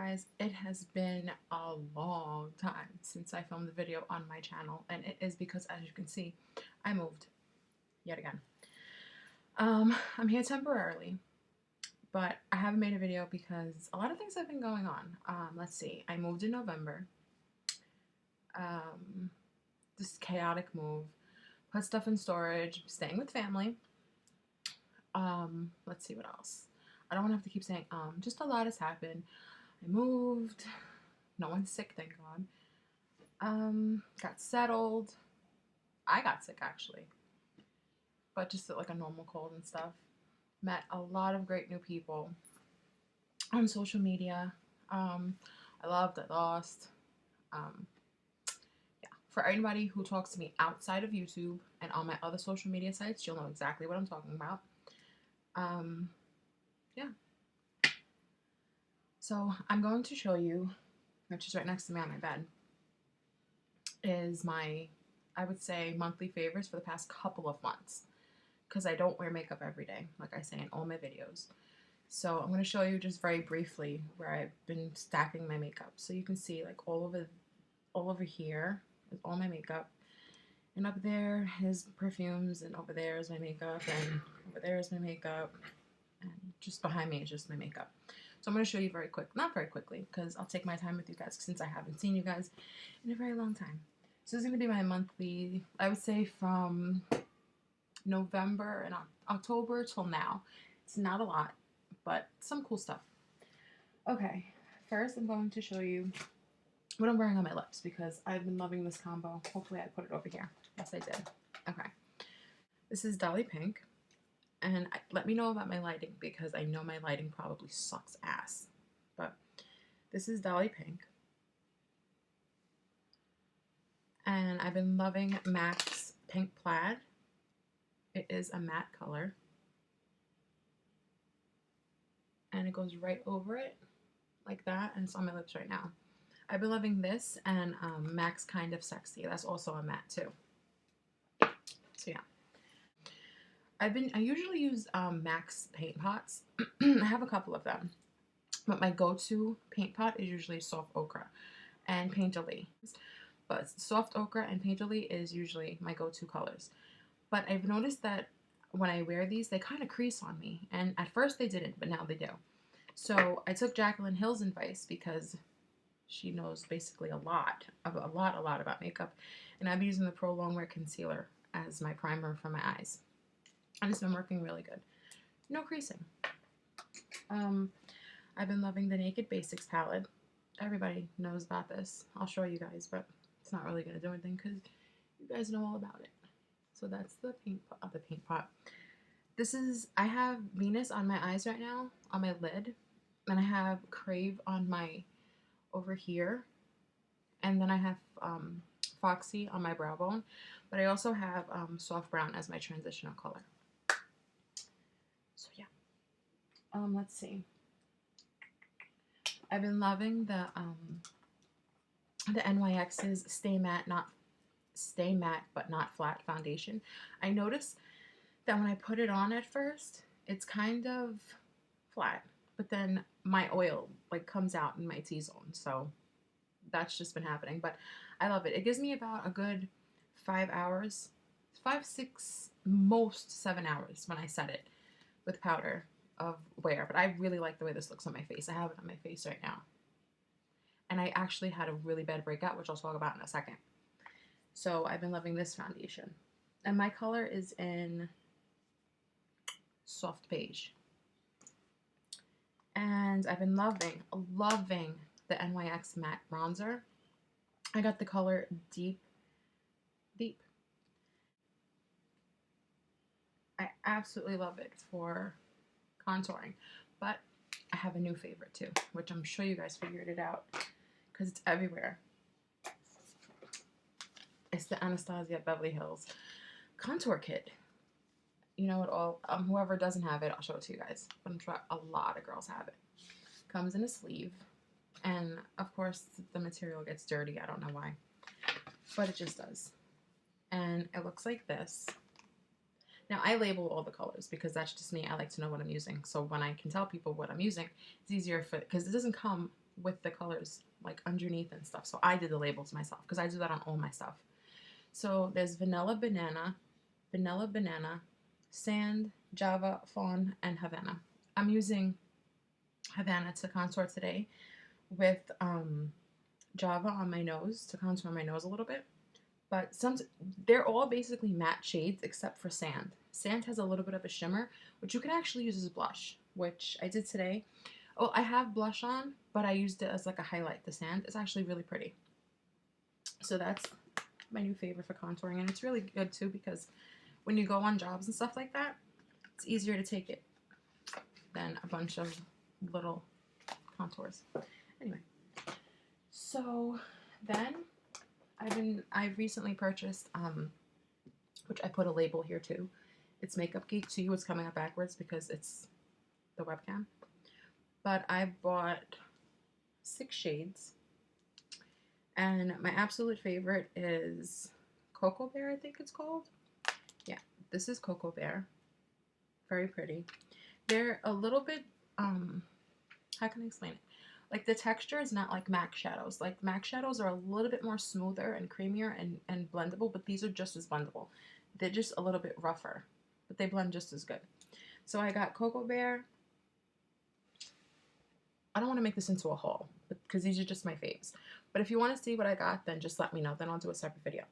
guys, it has been a long time since I filmed a video on my channel, and it is because, as you can see, I moved yet again. I'm here temporarily, but I haven't made a video because a lot of things have been going on. Let's see, I moved in November. This chaotic move, put stuff in storage, staying with family. Let's see what else. I don't want to have to keep saying just a lot has happened. I moved. No one's sick, thank God. Got settled. I got sick actually, but just like a normal cold and stuff. Met a lot of great new people on social media. I loved, I lost. Yeah, for anybody who talks to me outside of YouTube and on my other social media sites, you'll know exactly what I'm talking about. Yeah. So I'm going to show you, which is right next to me on my bed, is my, I would say, monthly favorites for the past couple of months, because I don't wear makeup every day, like I say in all my videos. So I'm going to show you just very briefly where I've been stacking my makeup. So you can see like all over here is all my makeup, and up there is perfumes, and over there is my makeup, and over there is my makeup, and just behind me is just my makeup. So I'm going to show you not very quickly, because I'll take my time with you guys since I haven't seen you guys in a very long time. So this is going to be my monthly, I would say from November and October till now. It's not a lot, but some cool stuff. Okay, first I'm going to show you what I'm wearing on my lips, because I've been loving this combo. Hopefully I put it over here. Yes, I did. Okay. This is Dolly Pink. And let me know about my lighting, because I know my lighting probably sucks ass. But this is Dolly Pink. And I've been loving MAC's Pink Plaid. It is a matte color. And it goes right over it, like that. And it's on my lips right now. I've been loving this and MAC's Kind of Sexy. That's also a matte too. So yeah. I usually use MAC's paint pots. I have a couple of them, but my go-to paint pot is usually Soft Ochre and Painterly. But Soft Ochre and Painterly is usually my go-to colors. But I've noticed that when I wear these, they kind of crease on me. And at first they didn't, but now they do. So I took Jaclyn Hill's advice, because she knows basically a lot about makeup. And I've been using the Pro Longwear Concealer as my primer for my eyes. And it's been working really good. No creasing. I've been loving the Naked Basics palette. Everybody knows about this. I'll show you guys, but it's not really going to do anything because you guys know all about it. So that's the paint pot. This is, I have Venus on my eyes right now, on my lid. And I have Crave on my, over here. And then I have Foxy on my brow bone. But I also have Soft Brown as my transitional color. So yeah, let's see. I've been loving the NYX's Stay Matte But Not Flat foundation. I noticed that when I put it on at first, it's kind of flat, but then my oil like comes out in my T-zone. So that's just been happening, but I love it. It gives me about a good 5 hours, 5, 6, most 7 hours when I set it with powder of wear. But I really like the way this looks on my face. I have it on my face right now. And I actually had a really bad breakout, which I'll talk about in a second. So I've been loving this foundation. And my color is in Soft Beige. And I've been loving the NYX Matte Bronzer. I got the color Deep. I absolutely love it for contouring, but I have a new favorite too, which I'm sure you guys figured it out because it's everywhere. It's the Anastasia Beverly Hills Contour Kit. You know it all. Whoever doesn't have it, I'll show it to you guys. But I'm sure a lot of girls have it. Comes in a sleeve, and of course the material gets dirty. I don't know why, but it just does. And it looks like this. Now, I label all the colors because that's just me. I like to know what I'm using. So when I can tell people what I'm using, it's easier because it doesn't come with the colors like underneath and stuff. So I did the labels myself because I do that on all my stuff. So there's vanilla banana, sand, Java, fawn, and Havana. I'm using Havana to contour today with Java on my nose to contour my nose a little bit. But they're all basically matte shades except for sand. Sand has a little bit of a shimmer, which you can actually use as blush, which I did today. Oh, I have blush on, but I used it as like a highlight. The sand is actually really pretty. So that's my new favorite for contouring, and it's really good too because when you go on jobs and stuff like that, it's easier to take it than a bunch of little contours. Anyway, so then I've recently purchased which I put a label here too. It's Makeup Geek. To you it's coming up backwards because it's the webcam. But I bought 6 shades. And my absolute favorite is Cocoa Bear, I think it's called. Yeah, this is Cocoa Bear. Very pretty. They're a little bit, how can I explain it? Like the texture is not like MAC shadows. Like MAC shadows are a little bit more smoother and creamier and blendable, but these are just as blendable. They're just a little bit rougher, but they blend just as good. So I got Cocoa Bear. I don't want to make this into a haul because these are just my faves. But if you want to see what I got, then just let me know. Then I'll do a separate video.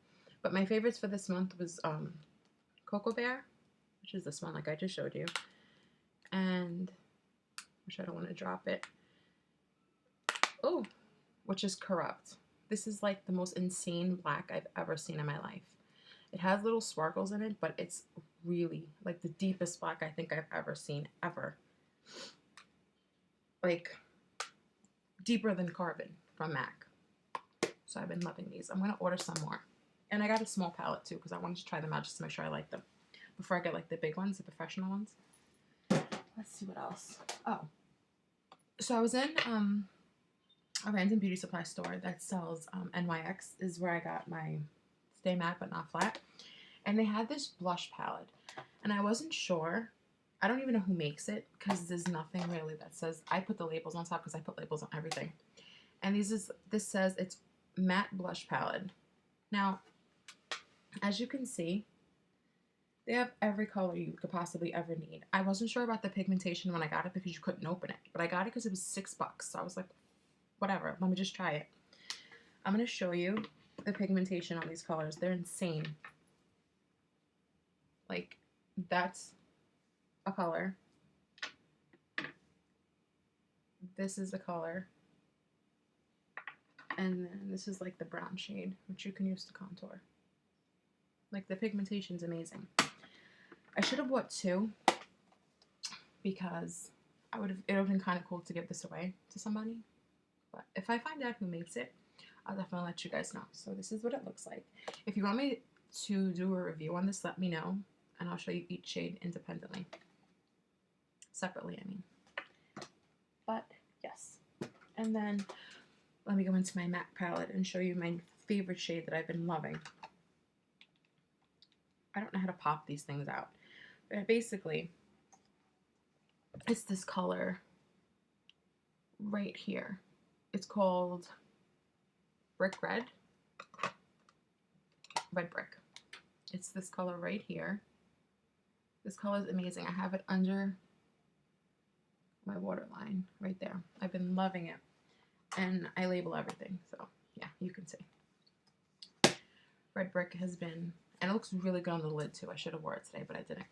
But my favorites for this month was Cocoa Bear, which is this one like I just showed you. And, which I don't want to drop it. Oh, which is Corrupt. This is like the most insane black I've ever seen in my life. It has little sparkles in it, but it's really like the deepest black I think I've ever seen, ever. Like deeper than Carbon from MAC. So I've been loving these. I'm going to order some more. And I got a small palette too because I wanted to try them out just to make sure I like them before I get like the big ones, the professional ones. Let's see what else. Oh. So I was in a random beauty supply store that sells NYX is where I got my Stay Matte But Not Flat. And they had this blush palette. And I wasn't sure. I don't even know who makes it because there's nothing really that says. I put the labels on top because I put labels on everything. And this says it's matte blush palette. Now, as you can see, they have every color you could possibly ever need. I wasn't sure about the pigmentation when I got it because you couldn't open it. But I got it because it was $6. So I was like, whatever, let me just try it. I'm going to show you the pigmentation on these colors. They're insane. Like, that's a color. This is the color. And then this is like the brown shade, which you can use to contour. Like the pigmentation's amazing. I should have bought 2 because it would have been kind of cool to give this away to somebody. But if I find out who makes it, I'll definitely let you guys know. So this is what it looks like. If you want me to do a review on this, let me know. And I'll show you each shade independently. Separately, I mean. But, yes. And then, let me go into my MAC palette and show you my favorite shade that I've been loving. I don't know how to pop these things out. But basically, it's this color right here. It's called Brick Red. Red Brick. It's this color right here. This color is amazing. I have it under my waterline right there. I've been loving it. And I label everything. So, yeah, you can see. Red Brick has been, and it looks really good on the lid too. I should have wore it today, but I didn't.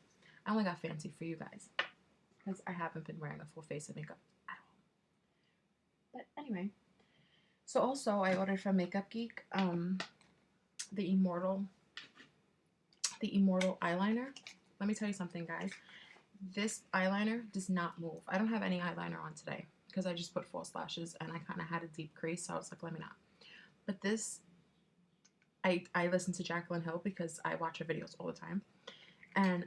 I only got fancy for you guys because I haven't been wearing a full face of makeup at all. But anyway, so also I ordered from Makeup Geek the Immortal eyeliner. Let me tell you something, guys. This eyeliner does not move. I don't have any eyeliner on today because I just put false lashes and I kind of had a deep crease, so I was like, let me not. But this, I listen to Jaclyn Hill because I watch her videos all the time, and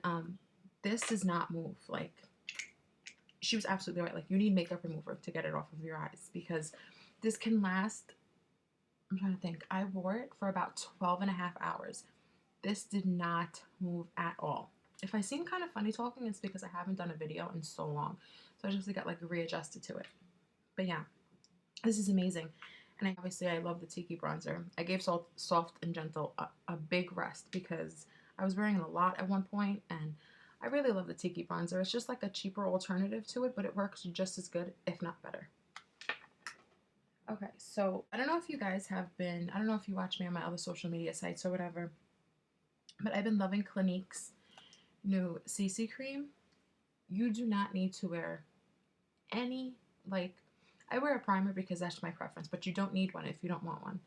this does not move. Like, she was absolutely right. Like, you need makeup remover to get it off of your eyes because this can last, I'm trying to think, I wore it for about 12.5 hours. This did not move at all. If I seem kind of funny talking, it's because I haven't done a video in so long. So I just got like readjusted to it. But yeah, This is amazing. And obviously I love the Tiki bronzer. I gave Soft and Gentle a big rest because I was wearing it a lot at one point, and I really love the Tiki bronzer. It's just like a cheaper alternative to it, but it works just as good, if not better. Okay, so I don't know if you guys have been, I don't know if you watch me on my other social media sites or whatever, but I've been loving Clinique's new CC cream. You do not need to wear any, like, I wear a primer because that's my preference, but you don't need one if you don't want one.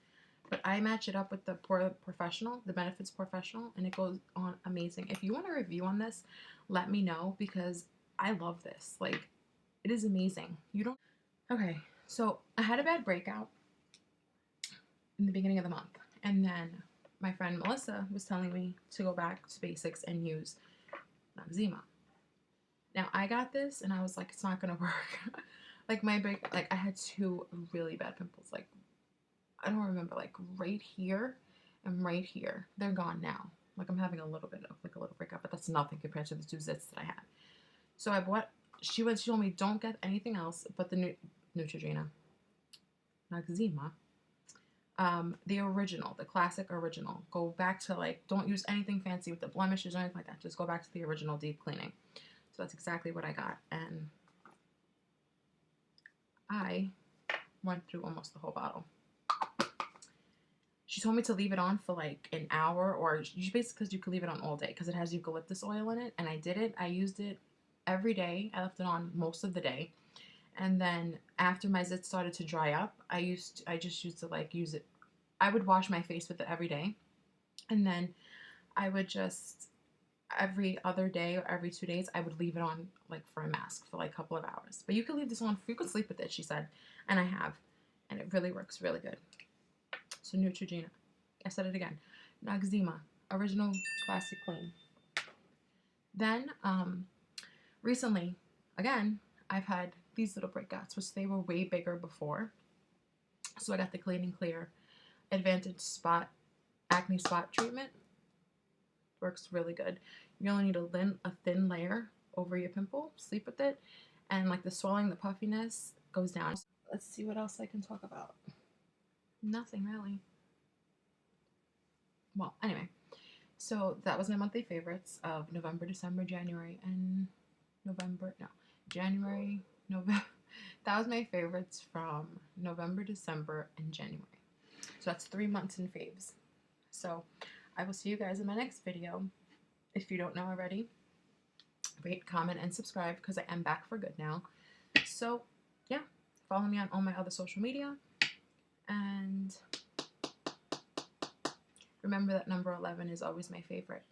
But I match it up with the Professional, the Benefits Professional, and it goes on amazing. If you want a review on this, let me know because I love this. Like, it is amazing. You don't... Okay, so I had a bad breakout in the beginning of the month, and then my friend Melissa was telling me to go back to basics and use Noxzema. Now I got this and I was like, it's not gonna work. Like I had 2 really bad pimples. Like, I don't remember, like right here and right here. They're gone now. Like, I'm having a little bit of like a little breakout, but that's nothing compared to the 2 zits that I had. So I bought, she told me don't get anything else but the Neutrogena, Noxzema. The original, the classic original. Go back to, like, don't use anything fancy with the blemishes or anything like that. Just go back to the original deep cleaning. So that's exactly what I got. And I went through almost the whole bottle. She told me to leave it on for like an hour, or basically because you can leave it on all day because it has eucalyptus oil in it. And I did it. I used it every day. I left it on most of the day. And then after my zits started to dry up, I just used to like use it. I would wash my face with it every day. And then I would just, every other day or every 2 days, I would leave it on like for a mask for like a couple of hours. But you can leave this on, you can sleep with it, she said. And I have. And it really works really good. So Neutrogena. I said it again. Noxzema. Original Classic Clean. Then, recently, again, I've had these little breakouts, which they were way bigger before. So I got the Clean and Clear Advantage Spot Acne Spot Treatment. Works really good. You only need a thin layer over your pimple. Sleep with it. And like the swelling, the puffiness goes down. Let's see what else I can talk about. Nothing really. Well, anyway. So that was my monthly favorites of November, December, January, and November. No, January, November. That was my favorites from November, December, and January. So that's 3 months in faves. So I will see you guys in my next video. If you don't know already, rate, comment, and subscribe because I am back for good now. So yeah, follow me on all my other social media. And remember that number 11 is always my favorite.